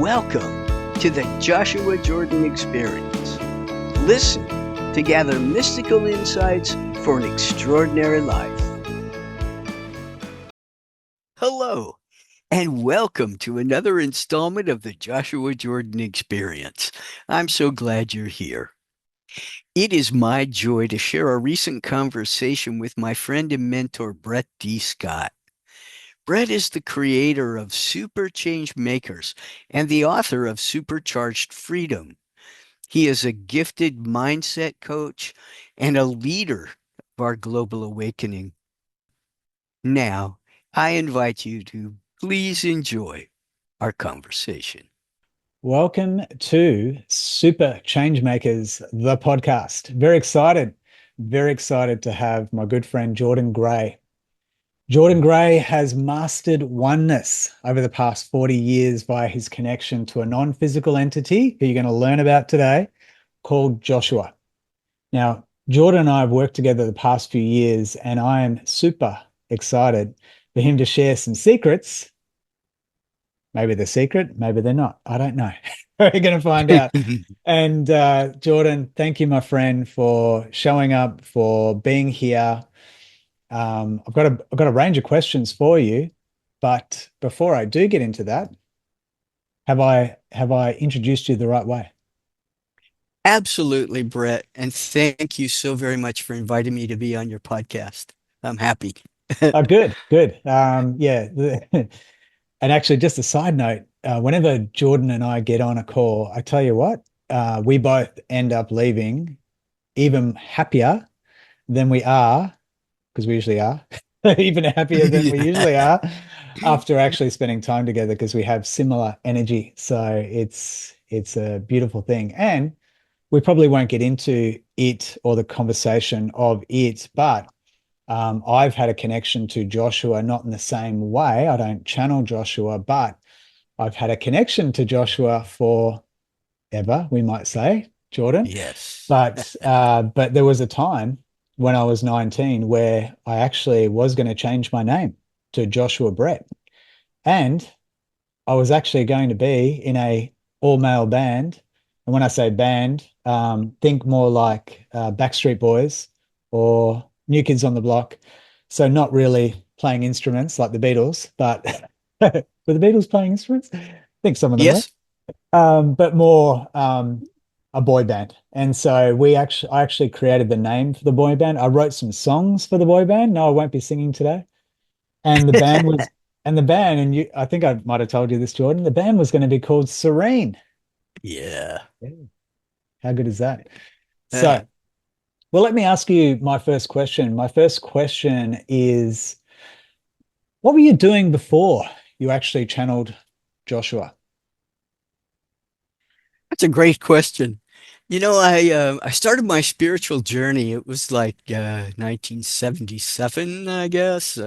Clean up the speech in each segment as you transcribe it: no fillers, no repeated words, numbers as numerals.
Welcome to the Joshua Jordan Experience. Listen to gather mystical insights for an extraordinary life. Hello, and welcome to another installment of the Joshua Jordan Experience. I'm so glad you're here. It is my joy to share a recent conversation with my friend and mentor, Brett D. Scott. Brett is the creator of Super Change Makers and the author of Supercharged Freedom. He is a gifted mindset coach and a leader of our global awakening. Now, I invite you to please enjoy our conversation. Welcome to Super Changemakers, the podcast. Very excited to have my good friend Jordan Gray. Jordan Gray has mastered oneness over the past 40 years via his connection to a non-physical entity who you're going to learn about today called Joshua. Now, Jordan and I have worked together the past few years, and I am super excited for him to share some secrets. Maybe they're secret, maybe they're not. I don't know. We're going to find out. And Jordan, thank you, my friend, for showing up, for being here. I've got a range of questions for you, but before I do get into that, have I introduced you the right way? Absolutely, Brett. And thank you so very much for inviting me to be on your podcast. I'm happy. Oh, good, good. Yeah. And actually, just a side note, whenever Jordan and I get on a call, I tell you what, we both end up leaving even happier than we are, because we usually are, even happier than we usually are after actually spending time together because we have similar energy. So it's a beautiful thing. And we probably won't get into it or the conversation of it, but I've had a connection to Joshua, not in the same way. I don't channel Joshua, but I've had a connection to Joshua forever, we might say, Jordan. Yes. But there was a time when I was 19 where I actually was going to change my name to Joshua Brett. And I was actually going to be in a all-male band. And when I say band, think more like Backstreet Boys or New Kids on the Block. So not really playing instruments like the Beatles, but were the Beatles playing instruments? I think some of them were. Yes. But more a boy band. And so I actually created the name for the boy band. I wrote some songs for the boy band. No, I won't be singing today. And the band was, and the band, and you, I think I might have told you this, Jordan. The band was going to be called Serene. Yeah. Yeah. How good is that? Uh, So, well, let me ask you my first question. My first question is, what were you doing before you actually channeled Joshua? that's a great question. I started my spiritual journey. It was like 1977, I guess,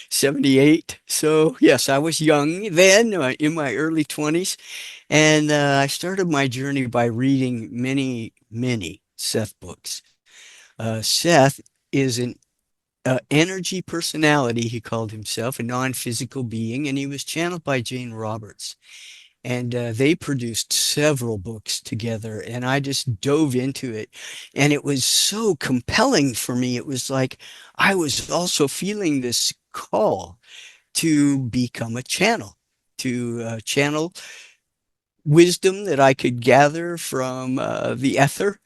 78. So yes, I was young then, in my early 20s, and I started my journey by reading many, many Seth books. Seth is an energy personality, he called himself, a non-physical being, and he was channeled by Jane Roberts. And they produced several books together, and I just dove into it. And it was so compelling for me. It was like I was also feeling this call to become a channel, to channel wisdom that I could gather from the ether.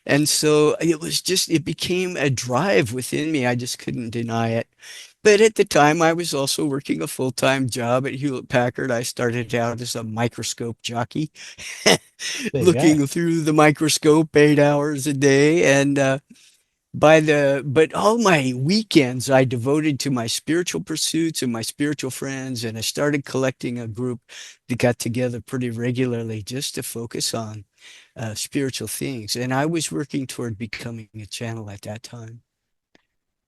And so it became a drive within me. I just couldn't deny it. But at the time, I was also working a full-time job at Hewlett Packard. I started out as a microscope jockey, There you go. looking through the microscope 8 hours a day. And but all my weekends I devoted to my spiritual pursuits and my spiritual friends. And I started collecting a group that got together pretty regularly just to focus on spiritual things. And I was working toward becoming a channel at that time.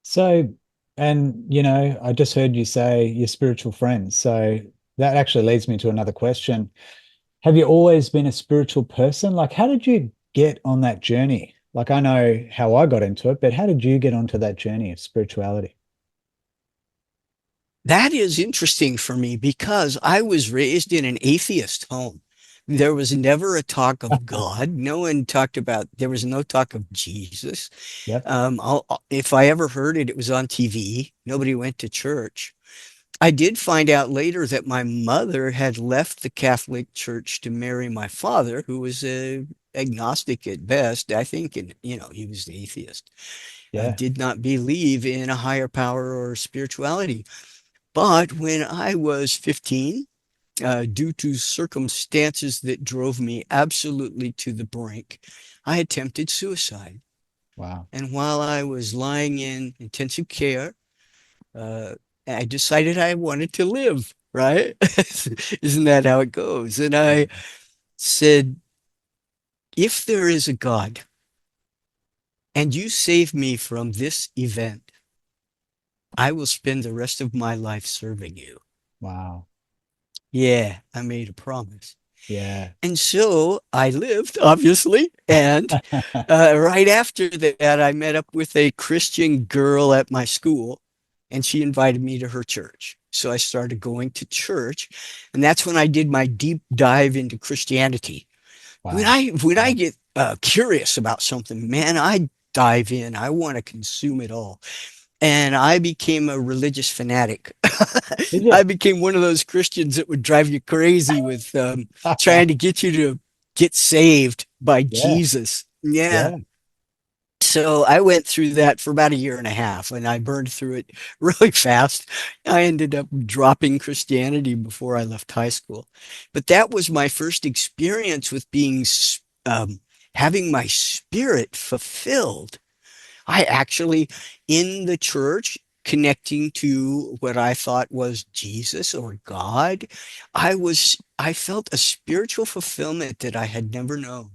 So, and I just heard you say your spiritual friends. So that actually leads me to another question. Have you always been a spiritual person? Like, how did you get on that journey? Like, I know how I got into it, but how did you get onto that journey of spirituality? That is interesting for me because I was raised in an atheist home. There was never a talk of God. No one talked about, there was no talk of Jesus. Yep. If I ever heard it, it was on TV. Nobody went to church. I did find out later that my mother had left the Catholic Church to marry my father, who was a agnostic at best. I think, and he was the atheist. Yeah. Did not believe in a higher power or spirituality. But when I was 15, due to circumstances that drove me absolutely to the brink, I attempted suicide. Wow. And while I was lying in intensive care, uh, I decided I wanted to live, right? Isn't that how it goes? And I said, if there is a God and you save me from this event, I will spend the rest of my life serving you. Wow. Yeah, I made a promise. Yeah. And so I lived, obviously. And right after that, I met up with a Christian girl at my school, and she invited me to her church. So I started going to church, and that's when I did my deep dive into Christianity. When Wow. I Yeah. get curious about something, man, I dive in. I want to consume it all. And I became a religious fanatic. Did you? I became one of those Christians that would drive you crazy with trying to get you to get saved by Yeah. Jesus. Yeah. Yeah. So I went through that for about a year and a half and I burned through it really fast. I ended up dropping Christianity before I left high school. But that was my first experience with um, having my spirit fulfilled. I actually, in the church, connecting to what I thought was Jesus or God, I felt a spiritual fulfillment that I had never known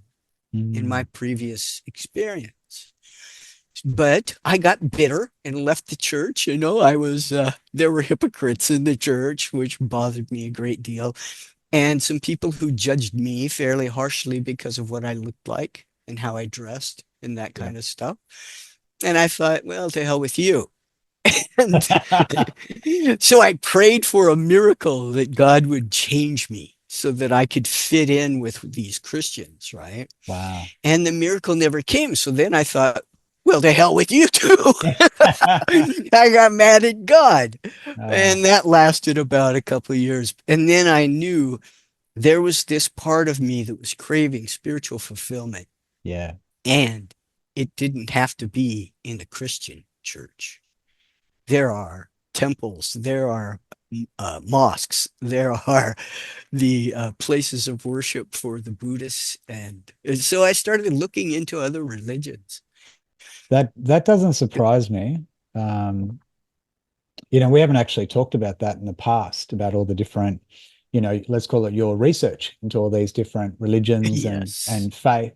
in my Mm. previous experience. But I got bitter and left the church. There were hypocrites in the church, which bothered me a great deal. And some people who judged me fairly harshly because of what I looked like and how I dressed and that Yeah. kind of stuff. And I thought, well, to hell with you. And so I prayed for a miracle that God would change me so that I could fit in with these Christians, right? Wow. And the miracle never came. So then I thought, well, to hell with you too. I got mad at God. Uh, And that lasted about a couple of years. And then I knew there was this part of me that was craving spiritual fulfillment. yeah. And it didn't have to be in a Christian church. There are temples, there are mosques, there are the places of worship for the Buddhists. And so I started looking into other religions. That doesn't surprise me. Um, we haven't actually talked about that in the past, about all the different, let's call it your research into all these different religions and Yes. and faith.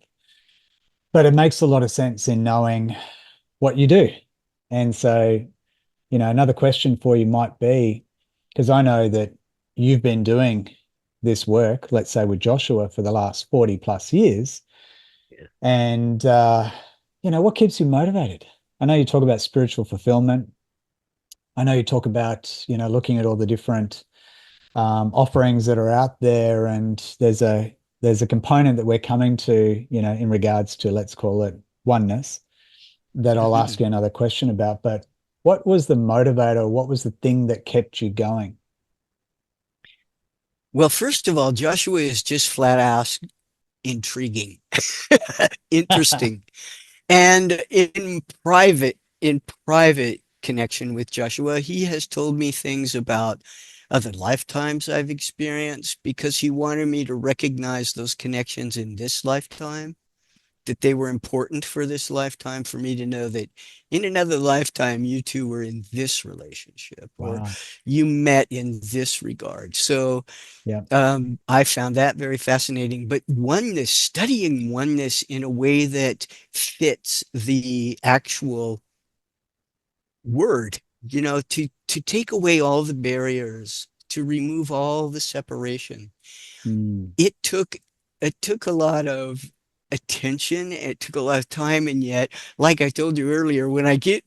But it makes a lot of sense in knowing what you do. And so, another question for you might be, because I know that you've been doing this work, let's say with Joshua for the last 40 plus years. And, what keeps you motivated? I know you talk about spiritual fulfillment. I know you talk about, looking at all the different offerings that are out there, and there's a component that we're coming to, in regards to, let's call it oneness, that I'll ask you another question about. But what was the motivator? What was the thing that kept you going? Well, first of all, Joshua is just flat out intriguing, interesting. And in private connection with Joshua, he has told me things about other lifetimes I've experienced because he wanted me to recognize those connections in this lifetime, that they were important for this lifetime, for me to know that in another lifetime, you two were in this relationship or Wow. you met in this regard. So Yeah. I found that very fascinating. But oneness, studying oneness in a way that fits the actual word, to take away all the barriers, to remove all the separation. Mm. It took it took a lot of attention. It took a lot of time, and yet, like I told you earlier, when I get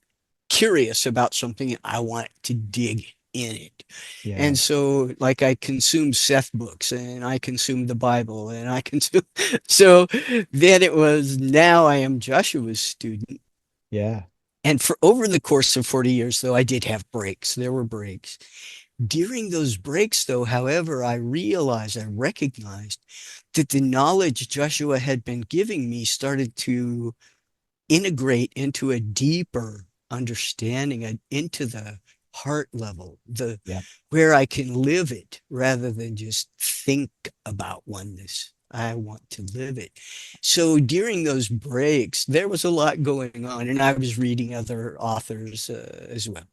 curious about something, I want to dig in it. Yeah. And so, like, I consume Seth books and I consume the Bible and I consume. So then it was, now I am Joshua's student. Yeah. And for over the course of 40 years, though, I did have breaks. There were breaks. During those breaks, though, however, I recognized that the knowledge Joshua had been giving me started to integrate into a deeper understanding, into the heart level, the Yeah. where I can live it rather than just think about oneness. I want to live it. So during those breaks, there was a lot going on, and I was reading other authors as well.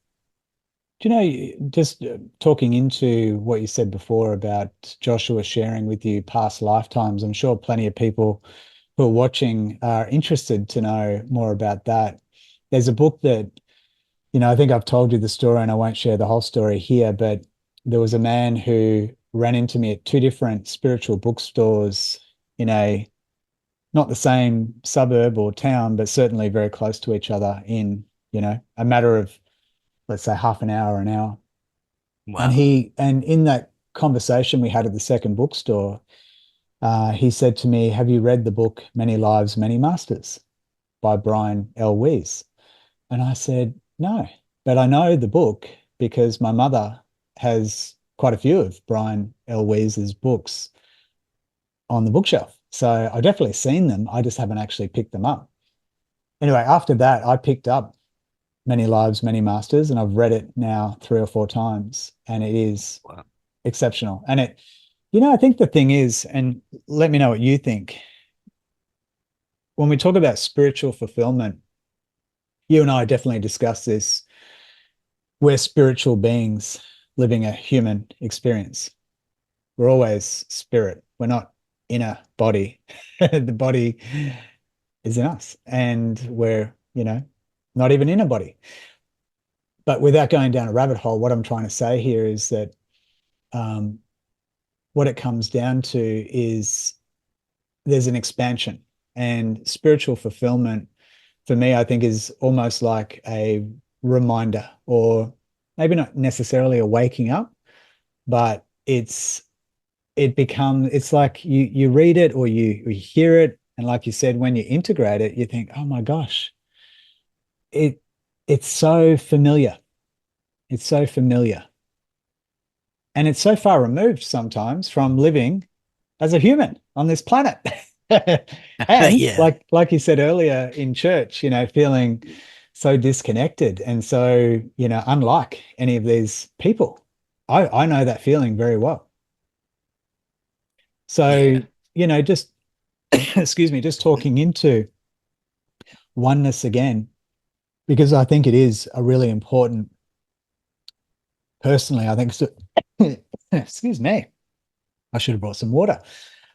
Do you know, just talking into what you said before about Joshua sharing with you past lifetimes, I'm sure plenty of people who are watching are interested to know more about that. There's a book that, I think I've told you the story and I won't share the whole story here, but there was a man who ran into me at two different spiritual bookstores in a not the same suburb or town, but certainly very close to each other in, a matter of, let's say, half an hour. And Wow. and in that conversation we had at the second bookstore, he said to me, "Have you read the book Many Lives, Many Masters by Brian L. Weiss?" And I said, "No, but I know the book because my mother has quite a few of Brian L. Weiss's books on the bookshelf. So I've definitely seen them. I just haven't actually picked them up." Anyway, after that, I picked up Many Lives, Many Masters, and I've read it now 3 or 4 times, and it is Wow. exceptional. And I think the thing is, and let me know what you think, when we talk about spiritual fulfillment, you and I definitely discuss this. We're spiritual beings living a human experience. We're always spirit. We're not in a body. The body is in us, and we're, not even in a body. But without going down a rabbit hole, what I'm trying to say here is that um, what it comes down to is there's an expansion, and spiritual fulfillment for me, I think, is almost like a reminder, or maybe not necessarily a waking up, but it's like you read it or you hear it, and like you said, when you integrate it, you think, oh my gosh, it it's so familiar. It's so familiar. And it's so far removed sometimes from living as a human on this planet. And Yeah. like you said earlier in church, feeling so disconnected and so, unlike any of these people. I know that feeling very well. So, Yeah. just excuse me, just talking into oneness again, because I think it is a really important, personally, I think so, excuse me, I should have brought some water.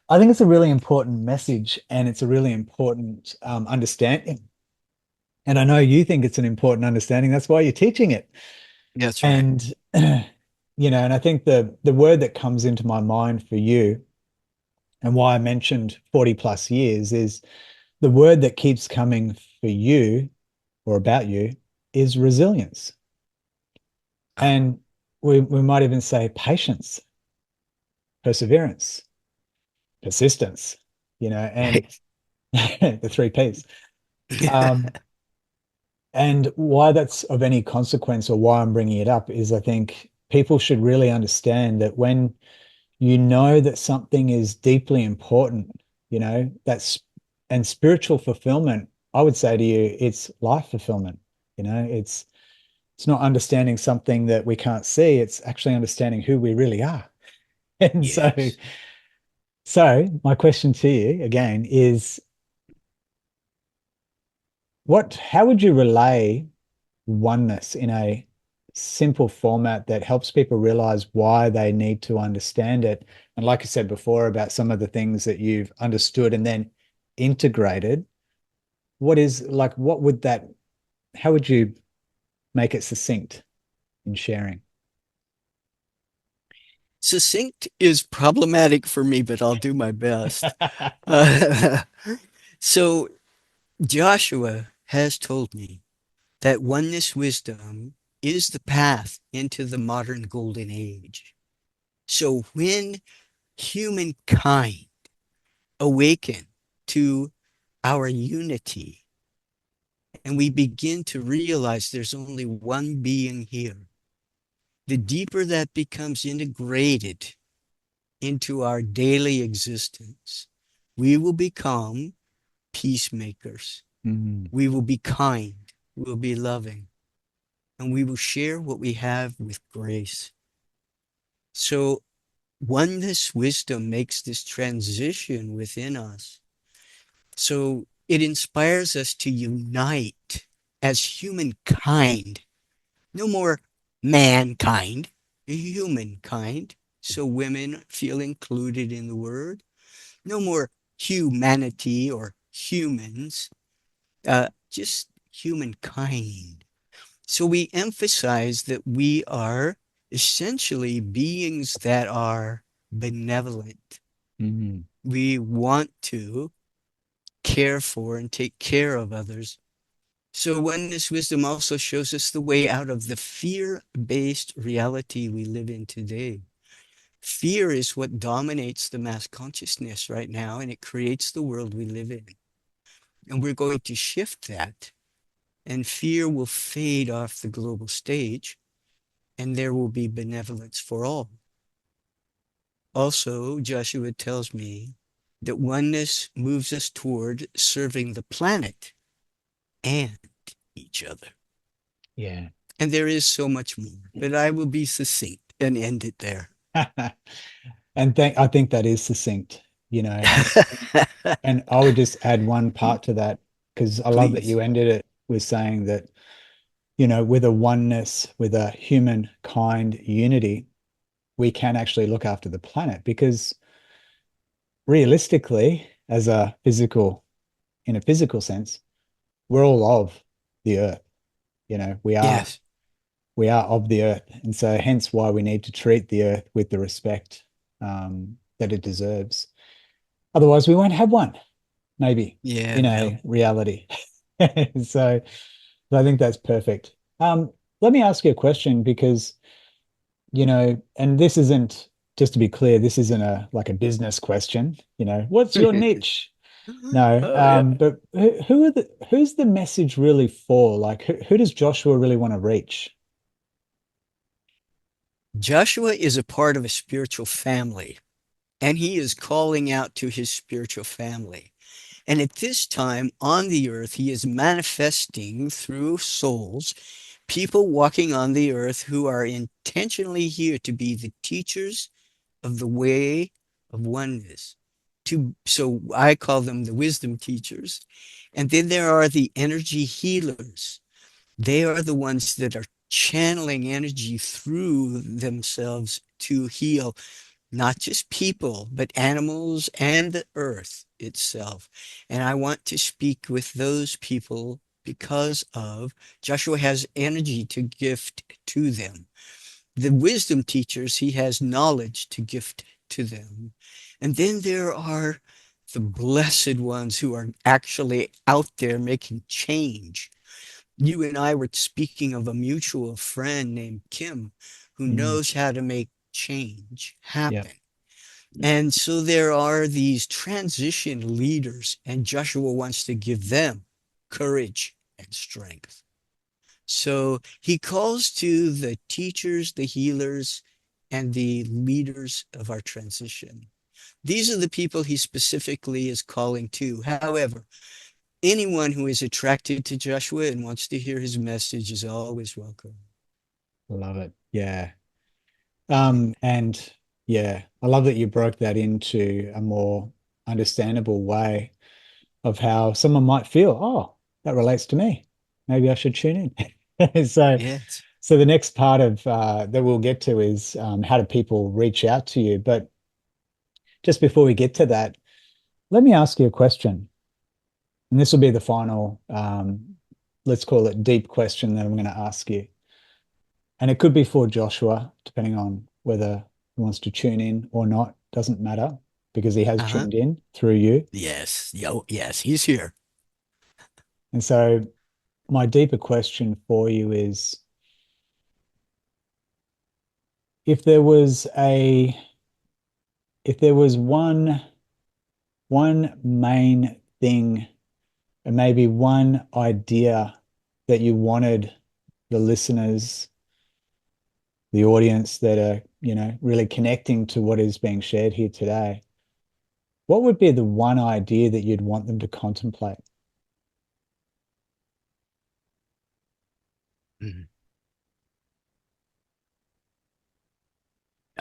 I think it's a really important message and it's a really important understanding. And I know you think it's an important understanding. That's why you're teaching it. That's right. And, and I think the word that comes into my mind for you and why I mentioned 40 plus years is the word that keeps coming for you or about you is resilience. Oh, And we might even say patience, perseverance, persistence, and right. the three P's. Um, And why that's of any consequence or why I'm bringing it up is I think people should really understand that when you know that something is deeply important, that's and spiritual fulfillment, I would say to you, it's life fulfillment. It's not understanding something that we can't see, it's actually understanding who we really are. And Yes. so my question to you again is how would you relay oneness in a simple format that helps people realize why they need to understand it? And like I said before about some of the things that you've understood and then integrated, what would how would you make it succinct in sharing? Succinct is problematic for me, but I'll do my best. Uh, so Joshua has told me that oneness wisdom is the path into the modern golden age. So when humankind awaken to our unity and we begin to realize there's only one being here, the deeper that becomes integrated into our daily existence, we will become peacemakers. Mm, We will be kind. We will be loving. And we will share what we have with grace. So, oneness wisdom makes this transition within us. So, it inspires us to unite as humankind. No more mankind, humankind. So, women feel included in the word. No more humanity or humans, just humankind. So we emphasize that we are essentially beings that are benevolent. mm, We want to care for and take care of others. So oneness wisdom also shows us the way out of the fear-based reality we live in today. Fear is what dominates the mass consciousness right now, and it creates the world we live in. And we're going to shift that, and fear will fade off the global stage, and there will be benevolence for all. Also, Joshua tells me that oneness moves us toward serving the planet and each other. yeah. And there is so much more, but I will be succinct and end it there. And I think that is succinct, you know, and I would just add one part to that because I love that Please. you ended it with saying that, you know, with a oneness, with a humankind unity, we can actually look after the planet because realistically, as a physical, in a physical sense, we're all of the earth. You know, Yes. we are of the earth, and so hence why we need to treat the earth with the respect that it deserves. Otherwise, we won't have one, maybe Yeah, in well, a reality. So I think that's perfect. Let me ask you a question because, you know, and this isn't, just to be clear, this isn't a like a business question, you know, what's your niche? No, oh, yeah. but who's the message really for? Like, who does Joshua really want to reach? Joshua is a part of a spiritual family, and he is calling out to his spiritual family. And at this time on the earth, he is manifesting through souls, people walking on the earth who are intentionally here to be the teachers of the way of oneness. So I call them the wisdom teachers. And then there are the energy healers. They are the ones that are channeling energy through themselves to heal not just people, but animals and the earth itself. And I want to speak with those people because of Joshua has energy to gift to them. The wisdom teachers, he has knowledge to gift to them. And then there are the blessed ones who are actually out there making change. You and I were speaking of a mutual friend named Kim who Mm, knows how to make change yeah. happen. And so there are these transition leaders, and Joshua wants to give them courage and strength. So he calls to the teachers, the healers, and the leaders of our transition. These are the people he specifically is calling to. However, anyone who is attracted to Joshua and wants to hear his message is always welcome. Love it. Yeah. And yeah, I love that you broke that into a more understandable way of how someone might feel, oh, that relates to me. Maybe I should tune in. So, Yes. so the next part of that we'll get to is how do people reach out to you? But just before we get to that, let me ask you a question. And this will be the final, let's call it deep question that I'm going to ask you. And it could be for Joshua, depending on whether he wants to tune in or not. Doesn't matter because he has Uh-huh. tuned in through you. Yes. Yo, yes, he's here. And so my deeper question for you is, if there was a if there was one main thing, and maybe one idea that you wanted the listeners, the audience that are, really connecting to what is being shared here today, what would be the one idea that you'd want them to contemplate? Mhm.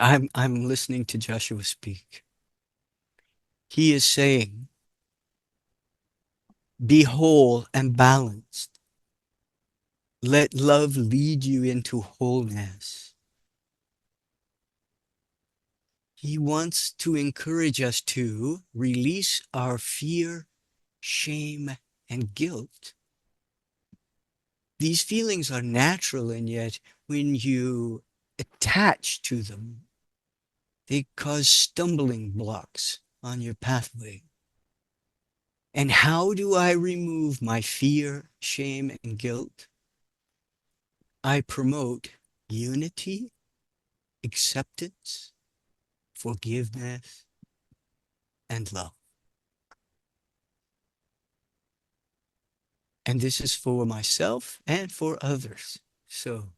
I'm listening to Joshua speak. He is saying, be whole and balanced. Let love lead you into wholeness. He wants to encourage us to release our fear, shame, and guilt. These feelings are natural, and yet when you attach to them, they cause stumbling blocks on your pathway. And how do I remove my fear, shame, and guilt? I promote unity, acceptance, forgiveness, and love. And this is for myself and for others. So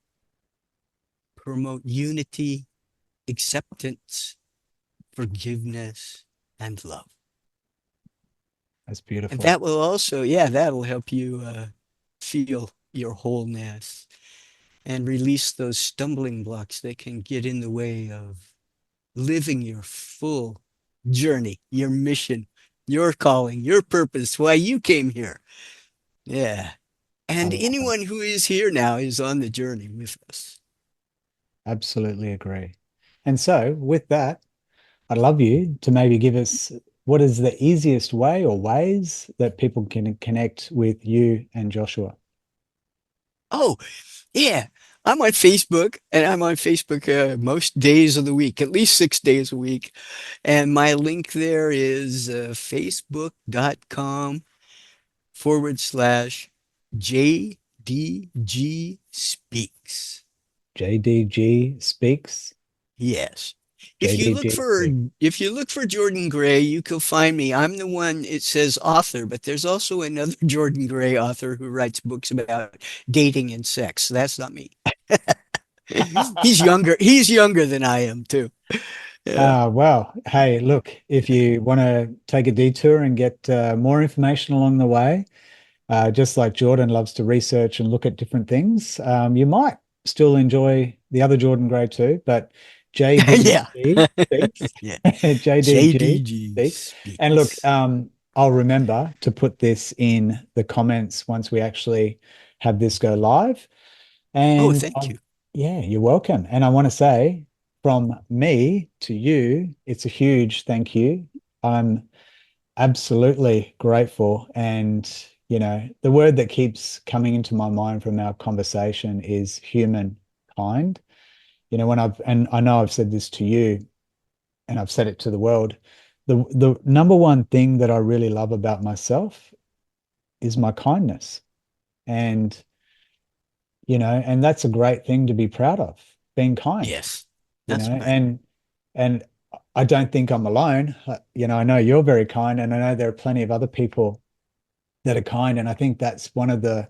promote unity, acceptance, forgiveness, and love. That's And beautiful. that will also, yeah, that'll help you feel your wholeness and release those stumbling blocks that can get in the way of living your full journey, your mission, your calling, your purpose, why you came here. Yeah. I And love it. anyone who is here now is on the journey with us. Absolutely agree. And so, with that, I'd love you to maybe give us what is the easiest way or ways that people can connect with you and Joshua. Oh, yeah. I'm on Facebook and I'm on Facebook most days of the week, at least 6 days a week. And my link there is facebook.com/JDG Speaks. JDG Speaks. Yes. If you look JDG for Speaks. if you look for Jordan Gray, you can find me. I'm the one, it says author, but there's also another Jordan Gray author who writes books about dating and sex. That's not me. He's younger. He's younger than I am too. Yeah. Well, hey, look, if you want to take a detour and get more information along the way, just like Jordan loves to research and look at different things, you might still enjoy the other Jordan Gray too, but Yeah. JDG speaks, Yeah. JDG JDG speaks. And look, speaks. I'll remember to put this in the comments once we actually have this go live. Oh, And thank you. yeah, you're welcome. And I want to say from me to you, it's a huge thank you. I'm absolutely grateful. And, the word that keeps coming into my mind from our conversation is humankind. And I know I've said this to you and I've said it to the world. The number one thing that I really love about myself is my kindness. And, and that's a great thing to be proud of, being kind, Yes, that's right. and I don't think I'm alone. I know you're very kind, and I know there are plenty of other people that are kind. And I think that's one of the,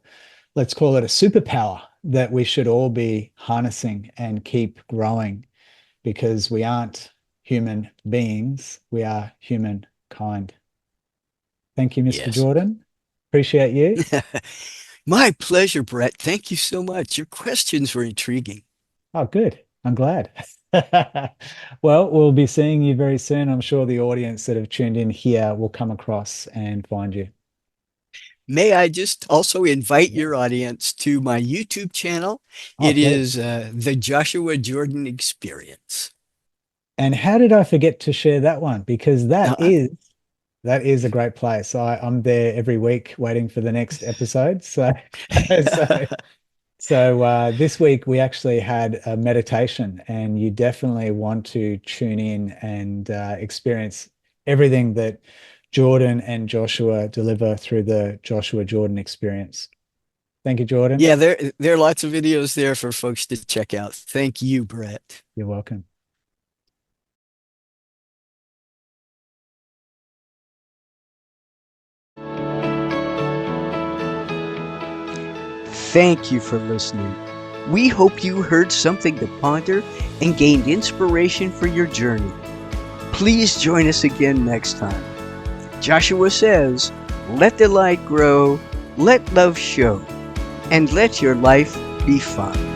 let's call it a superpower that we should all be harnessing and keep growing because we aren't human beings, we are humankind. Thank you, Mr. Yes. Jordan. Appreciate you. My pleasure, Brett. Thank you so much. Your questions were intriguing. Oh, good. I'm glad. Well, we'll be seeing you very soon. I'm sure the audience that have tuned in here will come across and find you. May I just also invite your audience to my YouTube channel? Oh, It please. is the Joshua Jordan Experience. And how did I forget to share that one? Because that Uh, is a great place. I'm there every week waiting for the next episode. So so this week we actually had a meditation, and you definitely want to tune in and experience everything that Jordan and Joshua deliver through the Joshua Jordan experience. Thank you, Jordan. Yeah, there are lots of videos there for folks to check out. Thank you, Brett. You're welcome. Thank you for listening. We hope you heard something to ponder and gained inspiration for your journey. Please join us again next time. Joshua says, let the light grow, let love show, and let your life be fun.